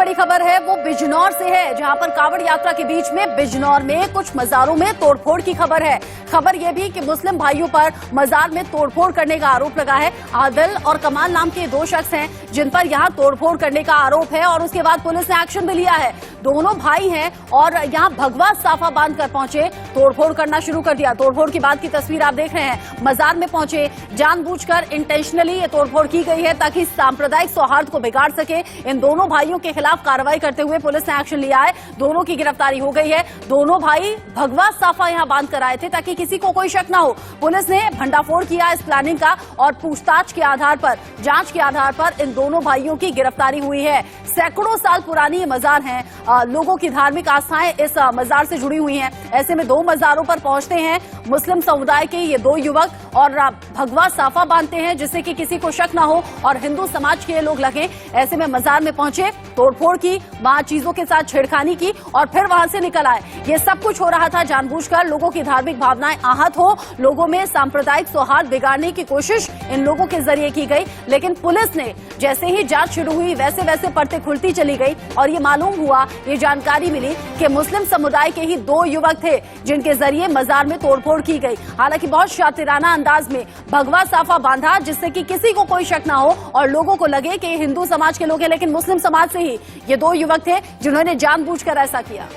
बड़ी खबर है वो बिजनौर से है, जहां पर कांवड़ यात्रा के बीच में बिजनौर में कुछ मजारों में तोड़फोड़ की खबर है। खबर यह भी कि मुस्लिम भाइयों पर मजार में तोड़फोड़ करने का आरोप लगा है। आदिल और कमाल नाम के दो शख्स हैं जिन पर यहां तोड़फोड़ करने का आरोप है और उसके बाद पुलिस ने एक्शन भी लिया है। दोनों भाई हैं और यहां भगवा साफा बांधकर पहुंचे, तोड़फोड़ करना शुरू कर दिया। तोड़फोड़ के बाद की तस्वीर आप देख रहे हैं। मजार में पहुंचे, जानबूझकर इंटेंशनली ये तोड़फोड़ की गई है ताकि सांप्रदायिक सौहार्द को बिगाड़ सके। इन दोनों भाइयों के खिलाफ कार्रवाई करते हुए पुलिस ने एक्शन लिया है। दोनों की गिरफ्तारी हो गई है। दोनों भाई भगवा साफा यहां बांध कर आए थे ताकि किसी को कोई शक ना हो। पुलिस ने भंडाफोड़ किया इस प्लानिंग का और पूछताछ के आधार पर, जांच के आधार पर इन दोनों भाइयों की गिरफ्तारी हुई है। सैकड़ों साल पुरानी ये मजार हैं, लोगों की धार्मिक आस्थाएं इस मजार से जुड़ी हुई हैं। ऐसे में दो मजारों पर पहुंचते हैं मुस्लिम समुदाय के ये दो युवक और भगवा साफा बांधते हैं जिससे कि किसी को शक ना हो और हिंदू समाज के लोग लगे। ऐसे में मजार में पहुंचे, तोड़फोड़ की, वहां चीजों के साथ छेड़खानी की और फिर वहां से निकल आए। ये सब कुछ हो रहा था जानबूझकर, लोगों की धार्मिक भावनाएं आहत हो, लोगों में सांप्रदायिक सौहार्द बिगाड़ने की कोशिश इन लोगों के जरिए की गई। लेकिन पुलिस ने जैसे ही जांच शुरू हुई वैसे वैसे परतें खुलती चली गई और ये मालूम हुआ, ये जानकारी मिली कि मुस्लिम समुदाय के ही दो युवक थे जिनके जरिए मजार में तोड़फोड़ की गई। हालांकि बहुत शातिराना अंदाज में भगवा साफा बांधा जिससे कि किसी को कोई शक ना हो और लोगों को लगे कि हिंदू समाज के लोग हैं, लेकिन मुस्लिम समाज से ही ये दो युवक थे जिन्होंने जानबूझकर ऐसा किया।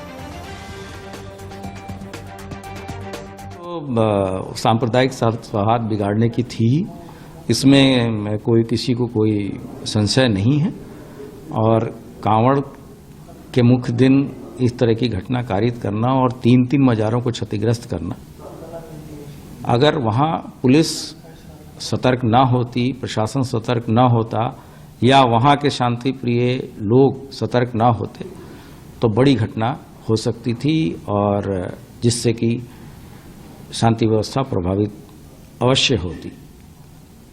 तो सांप्रदायिक सौहार्द बिगाड़ने की थी, इसमें कोई किसी को कोई संशय नहीं है। और कांवड़ के मुख्य दिन इस तरह की घटना कारित करना और तीन मजारों को क्षतिग्रस्त करना, अगर वहाँ पुलिस सतर्क ना होती, प्रशासन सतर्क ना होता या वहाँ के शांति प्रिय लोग सतर्क ना होते तो बड़ी घटना हो सकती थी और जिससे कि शांति व्यवस्था प्रभावित अवश्य होती।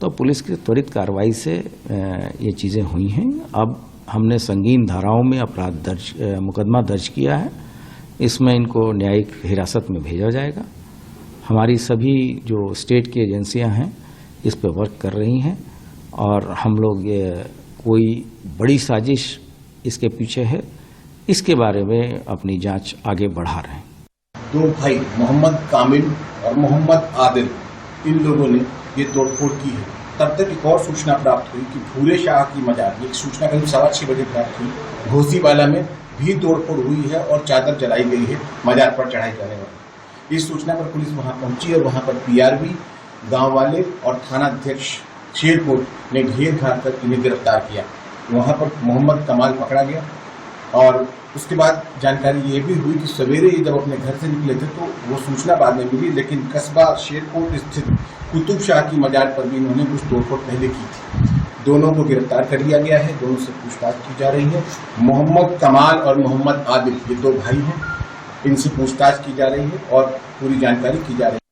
तो पुलिस की त्वरित कार्रवाई से ये चीज़ें हुई हैं। अब हमने संगीन धाराओं में मुकदमा दर्ज किया है। इसमें इनको न्यायिक हिरासत में भेजा जाएगा। हमारी सभी जो स्टेट की एजेंसियां हैं इस पर वर्क कर रही हैं और हम लोग ये कोई बड़ी साजिश इसके पीछे है, इसके बारे में अपनी जांच आगे बढ़ा रहे हैं। दो भाई मोहम्मद कामिल और मोहम्मद आदिल, इन लोगों ने ये तोड़फोड़ की है। तब तक एक और सूचना प्राप्त हुई कि भूरे शाह की मजार, एक सूचना करीब 6:15 बजे प्राप्त हुई, घोसीवाला में भी तोड़फोड़ हुई है और चादर जलाई गई है मजार पर चढ़ाई जाने वाली। इस सूचना पर पुलिस वहां पहुंची और वहां पर पीआरबी, गांव वाले और थाना अध्यक्ष शेरपुर ने घेर घाट कर इन्हें गिरफ्तार किया। वहां पर मोहम्मद कमाल पकड़ा गया और उसके बाद जानकारी ये भी हुई कि सवेरे ये जब अपने घर से निकले थे तो वो सूचना बाद में मिली, लेकिन कस्बा शेरकोट स्थित कुतुब शाह की मजार पर भी इन्होंने कुछ तोड़फोड़ पहले की थी। दोनों को गिरफ्तार कर लिया गया है, दोनों से पूछताछ की जा रही है। मोहम्मद कमाल और मोहम्मद आदिल ये दो भाई हैं, इनसे पूछताछ की जा रही है और पूरी जानकारी की जा रही है।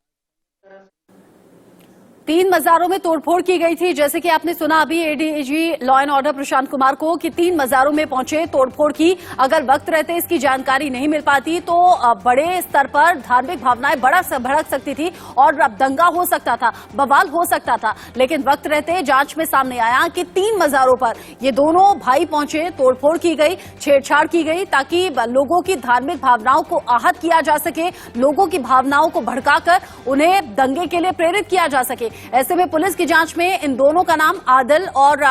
3 मजारों में तोड़फोड़ की गई थी, जैसे कि आपने सुना अभी ADG law and order Prashant Kumar को कि 3 मजारों में पहुंचे, तोड़फोड़ की। अगर वक्त रहते इसकी जानकारी नहीं मिल पाती तो बड़े स्तर पर धार्मिक भावनाएं भड़क सकती थी और दंगा हो सकता था, बवाल हो सकता था। लेकिन वक्त रहते जांच में सामने आया कि 3 मजारों पर ये दोनों भाई पहुंचे, तोड़फोड़ की गई, छेड़छाड़ की गई ताकि लोगों की धार्मिक भावनाओं को आहत किया जा सके, लोगों की भावनाओं को भड़काकर उन्हें दंगे के लिए प्रेरित किया जा सके। ऐसे में पुलिस की जांच में इन दोनों का नाम आदिल और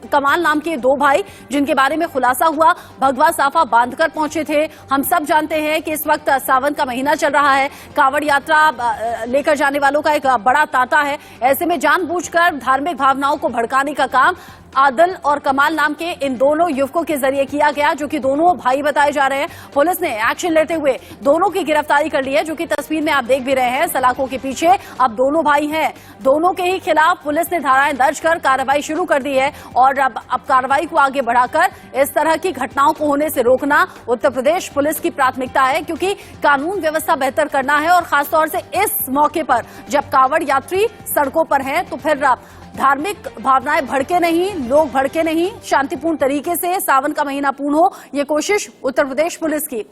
कमाल नाम के दो भाई, जिनके बारे में खुलासा हुआ, भगवा साफा बांधकर पहुंचे थे। हम सब जानते हैं कि इस वक्त सावन का महीना चल रहा है, कांवड़ यात्रा लेकर जाने वालों का एक बड़ा तांता है। ऐसे में जानबूझकर धार्मिक भावनाओं को भड़काने का काम आदिल और कमाल नाम के इन दोनों युवकों के जरिए किया गया, जो कि दोनों भाई बताए जा रहे हैं। पुलिस ने एक्शन लेते हुए दोनों की गिरफ्तारी कर ली है, जो कि तस्वीर में आप देख भी रहे हैं। सलाखों के पीछे अब दोनों भाई हैं। दोनों के ही खिलाफ पुलिस ने धाराएं दर्ज कर कार्रवाई शुरू कर दी है और अब कार्रवाई को आगे बढ़ाकर इस तरह की घटनाओं को होने से रोकना उत्तर प्रदेश पुलिस की प्राथमिकता है, क्योंकि कानून व्यवस्था बेहतर करना है और खासतौर से इस मौके पर जब कांवड़ यात्री सड़कों पर हैं तो फिर धार्मिक भावनाएं भड़के नहीं, लोग भड़के नहीं, शांतिपूर्ण तरीके से सावन का महीना पूर्ण हो, ये कोशिश उत्तर प्रदेश पुलिस की।